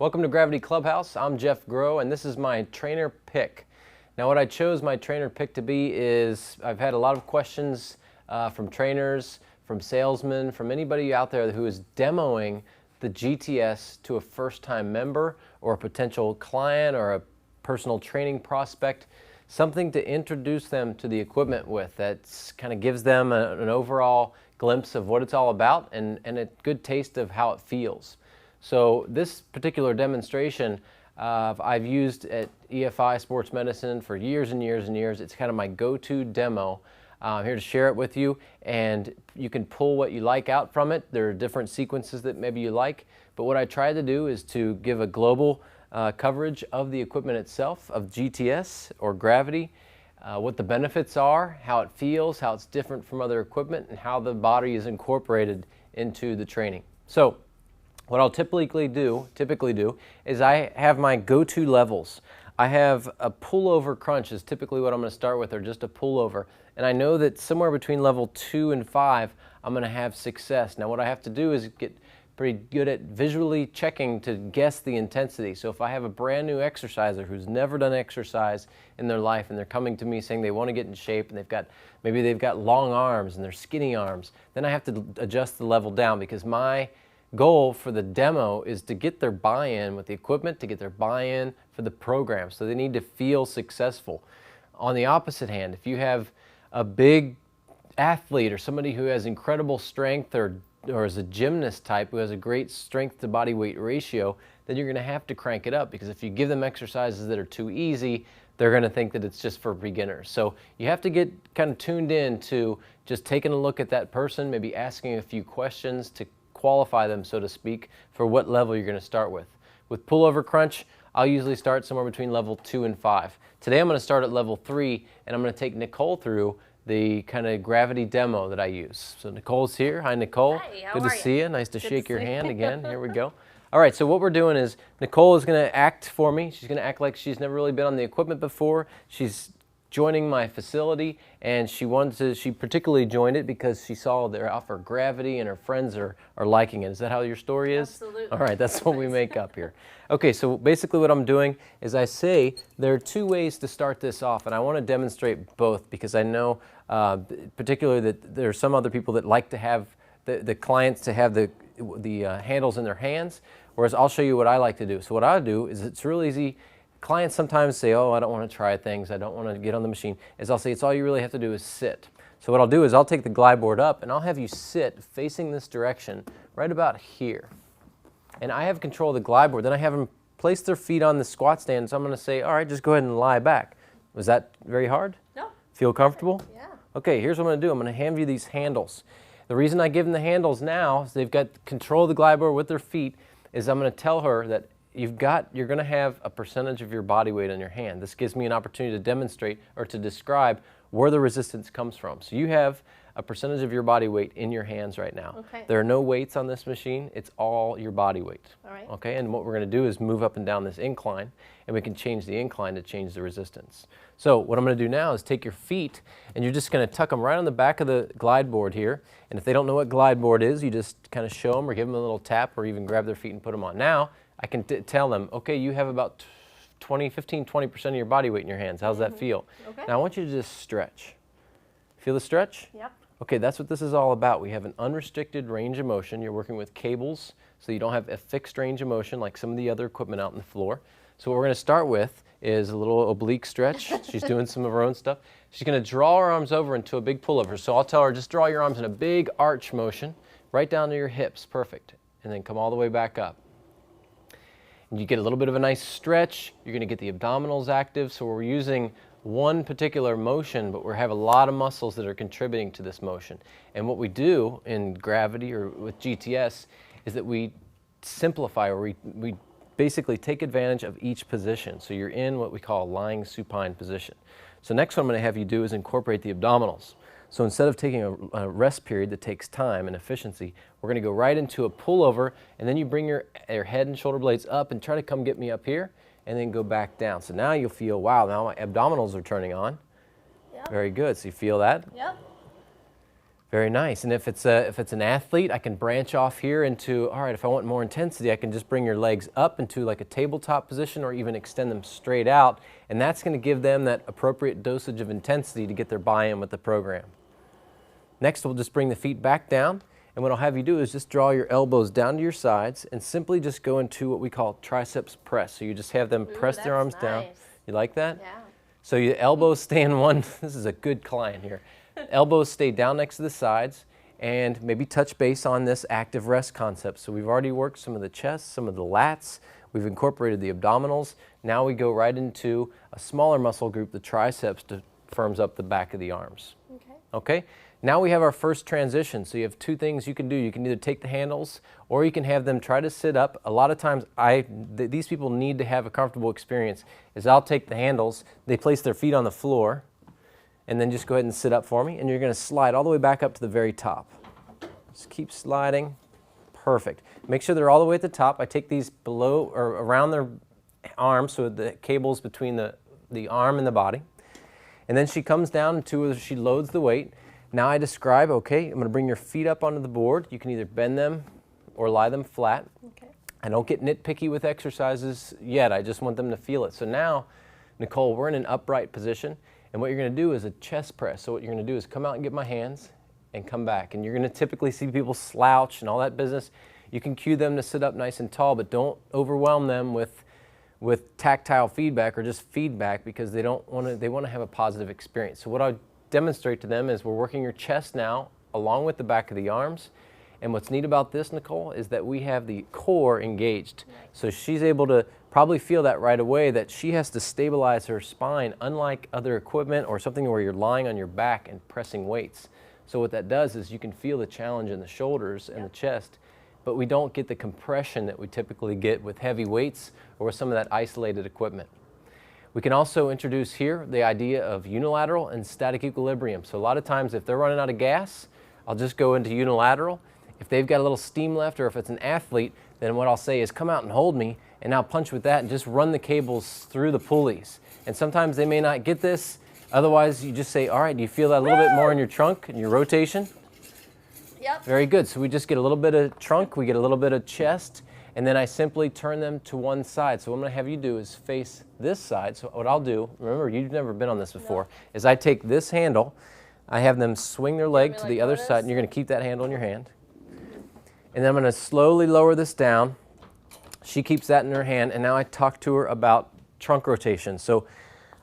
Welcome to Gravity Clubhouse. I'm Jeff Groh, and this is my trainer pick. Now, what I chose my trainer pick to be is I've had a lot of questions from trainers, from salesmen, from anybody out there who is demoing the GTS to a first-time member or a potential client or a personal training prospect, something to introduce them to the equipment with that kind of gives them an overall glimpse of what it's all about and a good taste of how it feels. So this particular demonstration I've used at EFI Sports Medicine for years and years and years. It's kind of my go-to demo. I'm here to share it with you, and you can pull what you like out from it. There are different sequences that maybe you like, but what I tried to do is to give a global coverage of the equipment itself, of GTS or gravity, what the benefits are, how it feels, how it's different from other equipment, and how the body is incorporated into the training. So what I'll typically do is I have my go-to levels. I have a pullover crunch is typically what I'm going to start with, or just a pullover. And I know that somewhere between level 2 and 5, I'm going to have success. Now what I have to do is get pretty good at visually checking to guess the intensity. So if I have a brand new exerciser who's never done exercise in their life and they're coming to me saying they want to get in shape and maybe they've got long arms and they're skinny arms, then I have to adjust the level down, because my goal for the demo is to get their buy-in with the equipment, to get their buy-in for the program. So they need to feel successful. On the opposite hand, if you have a big athlete or somebody who has incredible strength or is a gymnast type who has a great strength to body weight ratio, then you're going to have to crank it up, because if you give them exercises that are too easy, they're going to think that it's just for beginners. So you have to get kind of tuned in to just taking a look at that person, maybe asking a few questions to qualify them, so to speak, for what level you're going to start with. With pullover crunch, I'll usually start somewhere between level 2 and 5. Today I'm going to start at level 3, and I'm going to take Nicole through the kind of gravity demo that I use. So Nicole's here. Hi, Nicole. Hi, how Good are to you? see you. Nice to Good shake to your see hand you. again. Here we go. All right, so what we're doing is Nicole is going to act for me. She's going to act like she's never really been on the equipment before. She's joining my facility, and she particularly joined it because she saw they offer gravity and her friends are liking it. Is that how your story is? Absolutely. All right, that's what we make up here. Okay, so basically what I'm doing is I say there are 2 ways to start this off, and I want to demonstrate both, because I know particularly that there are some other people that like to have the clients to have the handles in their hands, whereas I'll show you what I like to do. So what I do is, it's real easy. Clients sometimes say, oh, I don't want to try things, I don't want to get on the machine. I'll say, it's all you really have to do is sit. So what I'll do is I'll take the glide board up and I'll have you sit facing this direction right about here. And I have control of the glide board. Then I have them place their feet on the squat stand. So I'm going to say, all right, just go ahead and lie back. Was that very hard? No. Feel comfortable? Yeah. Okay, here's what I'm going to do. I'm going to hand you these handles. The reason I give them the handles now, so they've got control of the glide board with their feet, is I'm going to tell her that you're going to have a percentage of your body weight on your hand. This gives me an opportunity to demonstrate or to describe where the resistance comes from. So you have a percentage of your body weight in your hands right now. Okay. There are no weights on this machine. It's all your body weight. All right. Okay, and what we're going to do is move up and down this incline, and we can change the incline to change the resistance. So what I'm going to do now is take your feet, and you're just going to tuck them right on the back of the glide board here. And if they don't know what glide board is, you just kind of show them or give them a little tap, or even grab their feet and put them on. Now I can tell them, okay, you have about 15-20% of your body weight in your hands. How's that feel? Okay. Now I want you to just stretch. Feel the stretch? Yep. Okay, that's what this is all about. We have an unrestricted range of motion. You're working with cables, so you don't have a fixed range of motion like some of the other equipment out on the floor. So what we're going to start with is a little oblique stretch. She's doing some of her own stuff. She's going to draw her arms over into a big pullover. So I'll tell her, just draw your arms in a big arch motion right down to your hips. Perfect. And then come all the way back up. And you get a little bit of a nice stretch. You're going to get the abdominals active. So we're using one particular motion, but we have a lot of muscles that are contributing to this motion. And what we do in gravity or with GTS is that we simplify, or we basically take advantage of each position. So you're in what we call a lying supine position. So next what I'm going to have you do is incorporate the abdominals. So instead of taking a rest period that takes time and efficiency, we're going to go right into a pullover, and then you bring your head and shoulder blades up and try to come get me up here, and then go back down. So now you'll feel, wow, now my abdominals are turning on. Yep. Very good. So you feel that? Yep. Very nice. And if it's an athlete, I can branch off here into, all right, if I want more intensity, I can just bring your legs up into like a tabletop position or even extend them straight out. And that's going to give them that appropriate dosage of intensity to get their buy-in with the program. Next, we'll just bring the feet back down. And what I'll have you do is just draw your elbows down to your sides and simply just go into what we call triceps press. So you just have them press their arms down. You like that? Yeah. So your elbows stay in one, this is a good client here. Elbows stay down next to the sides and maybe touch base on this active rest concept. So we've already worked some of the chest, some of the lats, we've incorporated the abdominals. Now we go right into a smaller muscle group, the triceps, to firms up the back of the arms. Okay? Now we have our first transition. So you have two things you can do. You can either take the handles or you can have them try to sit up. A lot of times these people need to have a comfortable experience. I'll take the handles, they place their feet on the floor, and then just go ahead and sit up for me, and you're going to slide all the way back up to the very top. Just keep sliding. Perfect. Make sure they're all the way at the top. I take these below or around their arms, so the cable's between the arm and the body. And then she comes down to she loads the weight. Now I describe, okay, I'm going to bring your feet up onto the board. You can either bend them or lie them flat. Okay. I don't get nitpicky with exercises yet. I just want them to feel it. So now, Nicole, we're in an upright position. And what you're going to do is a chest press. So what you're going to do is come out and get my hands and come back. And you're going to typically see people slouch and all that business. You can cue them to sit up nice and tall, but don't overwhelm them with tactile feedback or just feedback, because they want to have a positive experience. So what I demonstrate to them is we're working your chest now along with the back of the arms. And what's neat about this, Nicole, is that we have the core engaged. So she's able to probably feel that right away, that she has to stabilize her spine, unlike other equipment or something where you're lying on your back and pressing weights. So what that does is you can feel the challenge in the shoulders and the chest, but we don't get the compression that we typically get with heavy weights or with some of that isolated equipment. We can also introduce here the idea of unilateral and static equilibrium. So a lot of times if they're running out of gas, I'll just go into unilateral. If they've got a little steam left, or if it's an athlete, then what I'll say is come out and hold me, and now punch with that and just run the cables through the pulleys. And sometimes they may not get this. Otherwise, you just say, all right, do you feel that a little bit more in your trunk and your rotation? Yep. Very good. So we just get a little bit of trunk, we get a little bit of chest, and then I simply turn them to one side. So what I'm going to have you do is face this side. So what I'll do, remember, you've never been on this before, is I take this handle, I have them swing their leg to the other side, and you're going to keep that handle in your hand. And then I'm going to slowly lower this down. She keeps that in her hand, and now I talk to her about trunk rotation. So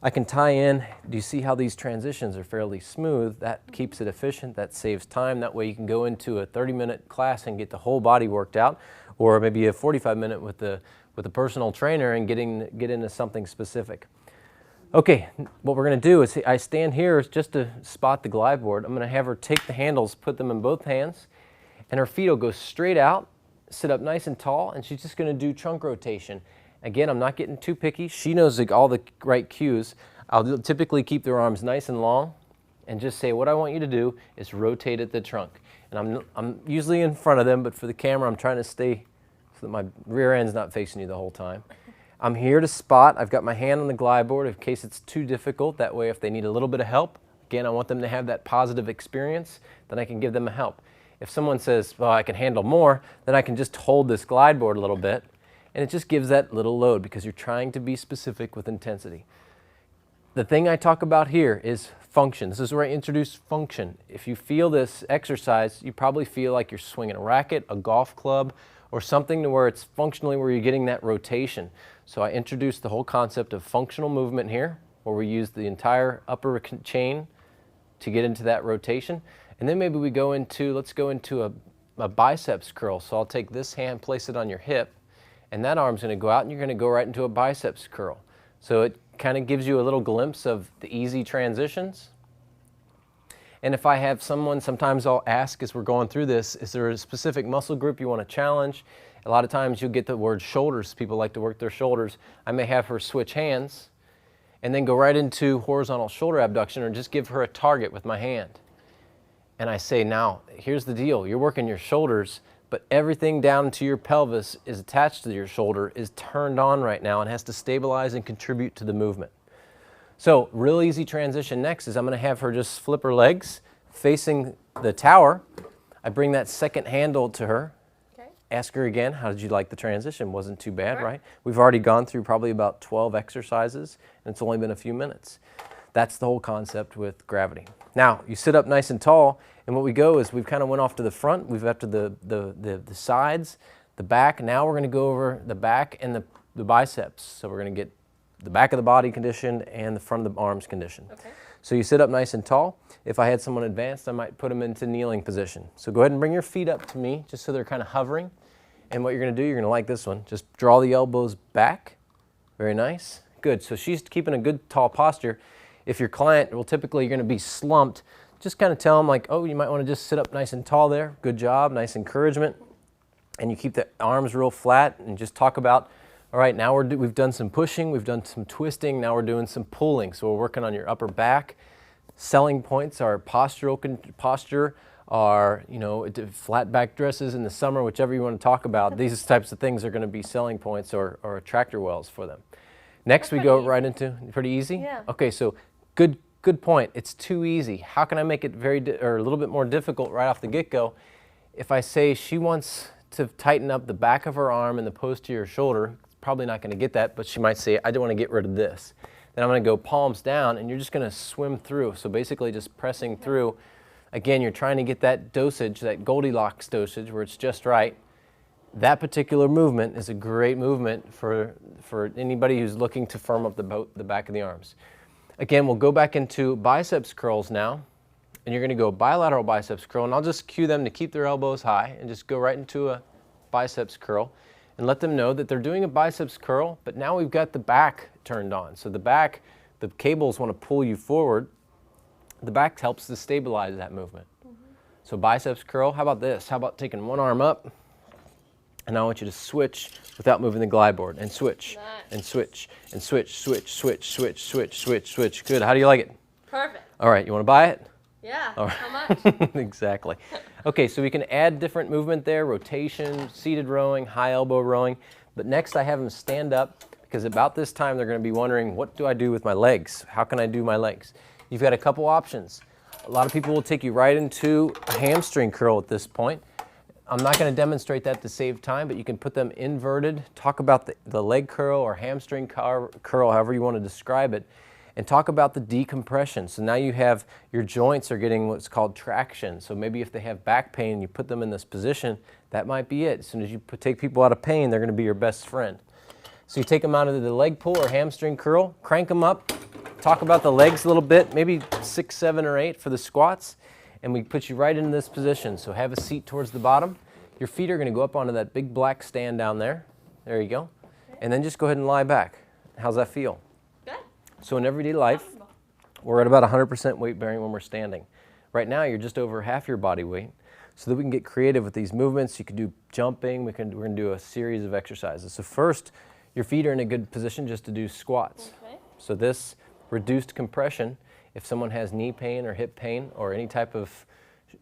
I can tie in, do you see how these transitions are fairly smooth? That keeps it efficient, that saves time. That way you can go into a 30-minute class and get the whole body worked out, or maybe a 45-minute with the personal trainer and get into something specific. Okay, what we're going to do is I stand here just to spot the glide board. I'm going to have her take the handles, put them in both hands, and her feet will go straight out, sit up nice and tall, and she's just going to do trunk rotation. Again, I'm not getting too picky. She knows all the right cues. I'll typically keep their arms nice and long and just say, what I want you to do is rotate at the trunk. And I'm usually in front of them, but for the camera, I'm trying to stay so that my rear end's not facing you the whole time. I'm here to spot. I've got my hand on the glide board in case it's too difficult. That way, if they need a little bit of help, again, I want them to have that positive experience, then I can give them a help. If someone says, well, I can handle more, then I can just hold this glide board a little bit, and it just gives that little load because you're trying to be specific with intensity. The thing I talk about here is function. This is where I introduce function. If you feel this exercise, you probably feel like you're swinging a racket, a golf club, or something to where it's functionally where you're getting that rotation. So I introduce the whole concept of functional movement here, where we use the entire upper chain to get into that rotation. And then maybe we go into, let's go into a biceps curl. So I'll take this hand, place it on your hip, and that arm's going to go out, and you're going to go right into a biceps curl. So it kind of gives you a little glimpse of the easy transitions. And if I have someone, sometimes I'll ask as we're going through this, is there a specific muscle group you want to challenge? A lot of times you'll get the word shoulders. People like to work their shoulders. I may have her switch hands and then go right into horizontal shoulder abduction, or just give her a target with my hand. And I say, now, here's the deal. You're working your shoulders, but everything down to your pelvis is attached to your shoulder, is turned on right now, and has to stabilize and contribute to the movement. So real easy transition next is I'm going to have her just flip her legs, facing the tower. I bring that second handle to her. Okay. Ask her again, how did you like the transition? Wasn't too bad, right? We've already gone through probably about 12 exercises, and it's only been a few minutes. That's the whole concept with gravity. Now, you sit up nice and tall, and what we go is we've kind of went off to the front, we've up to the sides, the back. Now we're going to go over the back and the biceps. So we're going to get the back of the body conditioned and the front of the arms conditioned. Okay. So you sit up nice and tall. If I had someone advanced, I might put them into kneeling position. So go ahead and bring your feet up to me, just so they're kind of hovering. And what you're going to do, you're going to like this one. Just draw the elbows back. Very nice. Good. So she's keeping a good tall posture. If your client, well, typically you're going to be slumped, just kind of tell them like, oh, you might want to just sit up nice and tall there. Good job. Nice encouragement. And you keep the arms real flat and just talk about, all right, now we've done some pushing, we've done some twisting, now we're doing some pulling. So we're working on your upper back. Selling points are posture, are, flat back dresses in the summer, whichever you want to talk about. These types of things are going to be selling points or attractor wells for them. Next, we go right into, pretty easy? Yeah. Okay, so good point. It's too easy. How can I make it a little bit more difficult right off the get-go? If I say she wants to tighten up the back of her arm and the posterior shoulder, probably not going to get that, but she might say, I don't want to get rid of this. Then I'm going to go palms down, and you're just going to swim through. So basically just pressing through. Again, you're trying to get that dosage, that Goldilocks dosage, where it's just right. That particular movement is a great movement for anybody who's looking to firm up the back of the arms. Again, we'll go back into biceps curls now, and you're going to go bilateral biceps curl, and I'll just cue them to keep their elbows high and just go right into a biceps curl and let them know that they're doing a biceps curl, but now we've got the back turned on. So the back, the cables want to pull you forward. The back helps to stabilize that movement. So biceps curl, how about this? How about taking one arm up? And I want you to switch without moving the glide board, and switch, and switch, and switch, switch, switch, switch, switch, switch, switch. Good. How do you like it? Perfect. All right. You want to buy it? Yeah. All right. How much? Exactly. Okay, so we can add different movement there, rotation, seated rowing, high elbow rowing. But next I have them stand up, because about this time they're going to be wondering, what do I do with my legs? How can I do my legs? You've got a couple options. A lot of people will take you right into a hamstring curl at this point. I'm not going to demonstrate that to save time, but you can put them inverted, talk about the leg curl or hamstring curl, however you want to describe it, and talk about the decompression. So now you have, your joints are getting what's called traction. So maybe if they have back pain, you put them in this position, that might be it. As soon as you take people out of pain, they're going to be your best friend. So you take them out of the leg pull or hamstring curl, crank them up, talk about the legs a little bit, maybe 6, 7, or 8 for the squats, and we put you right into this position. So have a seat towards the bottom. Your feet are going to go up onto that big black stand down there. There you go. And then just go ahead and lie back. How's that feel? Good. So in everyday life, we're at about 100% weight bearing when we're standing. Right now, you're just over half your body weight. So that we can get creative with these movements, you can do jumping. We're going to do a series of exercises. So first, your feet are in a good position just to do squats. Okay. So this reduced compression, if someone has knee pain or hip pain or any type of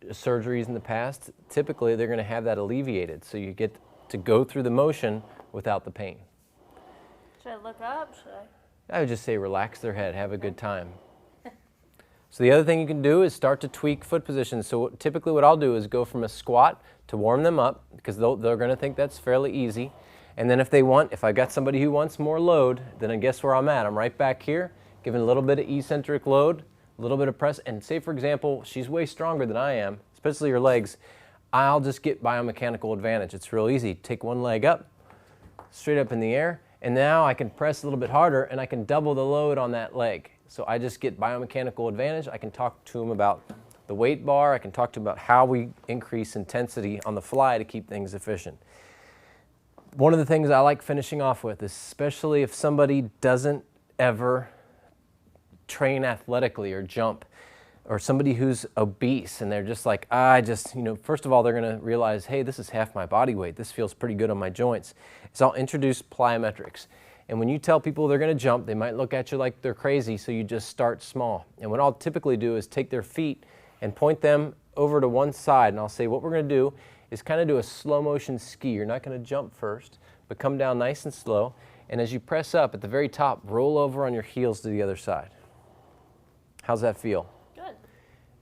surgeries in the past, typically they're going to have that alleviated. So you get to go through the motion without the pain. Should I look up? Should I? I would just say relax their head, have a good time. So the other thing you can do is start to tweak foot positions. So typically what I'll do is go from a squat to warm them up, because they're going to think that's fairly easy. And then if I got somebody who wants more load, then I guess where I'm at. I'm right back here, giving a little bit of eccentric load, a little bit of press, and say for example, she's way stronger than I am, especially her legs, I'll just get biomechanical advantage. It's real easy. Take one leg up, straight up in the air, and now I can press a little bit harder and I can double the load on that leg. So I just get biomechanical advantage. I can talk to them about the weight bar. I can talk to them about how we increase intensity on the fly to keep things efficient. One of the things I like finishing off with, especially if somebody doesn't ever train athletically or jump, or somebody who's obese and they're just like, first of all, they're going to realize, hey, this is half my body weight. This feels pretty good on my joints. So I'll introduce plyometrics. And when you tell people they're going to jump, they might look at you like they're crazy, so you just start small. And what I'll typically do is take their feet and point them over to one side, and I'll say what we're going to do is kind of do a slow motion ski. You're not going to jump first, but come down nice and slow. And as you press up at the very top, roll over on your heels to the other side. How's that feel? Good.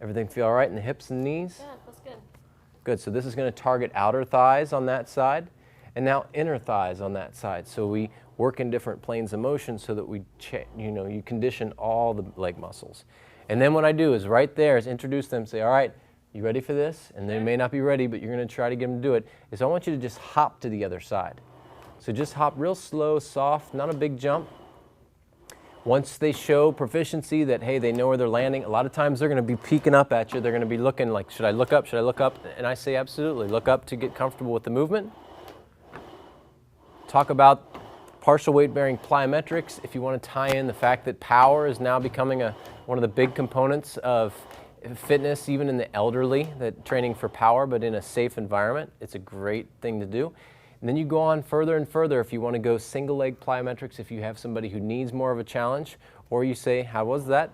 Everything feel all right in the hips and knees? Yeah, that's good. Good, so this is going to target outer thighs on that side, and now inner thighs on that side. So we work in different planes of motion so that we, you condition all the leg muscles. And then what I do is right there is introduce them, say, all right, you ready for this? And they may not be ready, but you're going to try to get them to do it. Is I want you to just hop to the other side. So just hop real slow, soft, not a big jump. Once they show proficiency that, hey, they know where they're landing, a lot of times they're going to be peeking up at you. They're going to be looking like, should I look up? Should I look up? And I say, absolutely, look up to get comfortable with the movement. Talk about partial weight bearing plyometrics. If you want to tie in the fact that power is now becoming one of the big components of fitness, even in the elderly, that training for power, but in a safe environment, it's a great thing to do. And then you go on further and further if you want to go single leg plyometrics, if you have somebody who needs more of a challenge, or you say, how was that?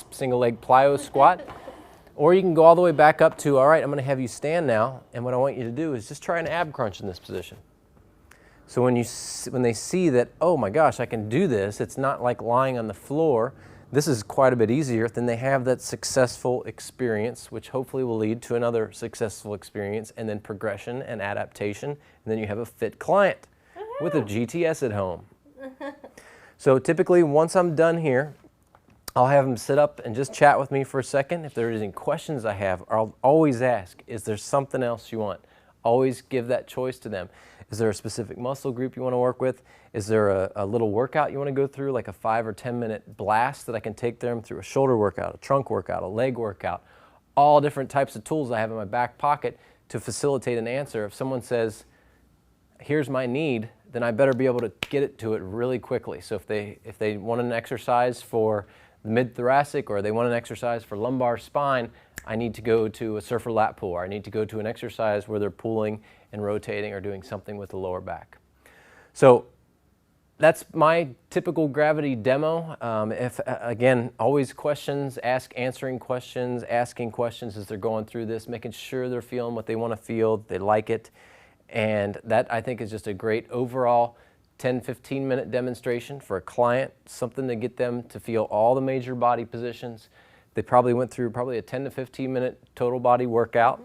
Single leg plyo squat. Or you can go all the way back up to, all right, I'm going to have you stand now, and what I want you to do is just try an ab crunch in this position. So when they see that, oh my gosh, I can do this, it's not like lying on the floor, this is quite a bit easier, then they have that successful experience, which hopefully will lead to another successful experience, and then progression and adaptation, and then you have a fit client with a GTS at home. So typically, once I'm done here, I'll have them sit up and just chat with me for a second. If there's any questions I have, I'll always ask, is there something else you want? Always give that choice to them. Is there a specific muscle group you want to work with? Is there a little workout you want to go through, like a 5 or 10 minute blast that I can take them through? A shoulder workout, a trunk workout, a leg workout, all different types of tools I have in my back pocket to facilitate an answer. If someone says, here's my need, then I better be able to get it to it really quickly. So if they want an exercise for the mid-thoracic, or they want an exercise for lumbar spine, I need to go to a surfer lat pull, or I need to go to an exercise where they're pulling and rotating or doing something with the lower back. So that's my typical gravity demo. Again, always questions, answering questions, asking questions as they're going through this, making sure they're feeling what they want to feel, they like it. And that, I think, is just a great overall 10-15 minute demonstration for a client, something to get them to feel all the major body positions. They probably went through a 10 to 15 minute total body workout,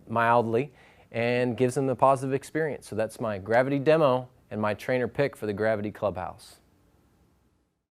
mildly, and gives them a positive experience. So that's my gravity demo and my trainer pick for the Gravity Clubhouse.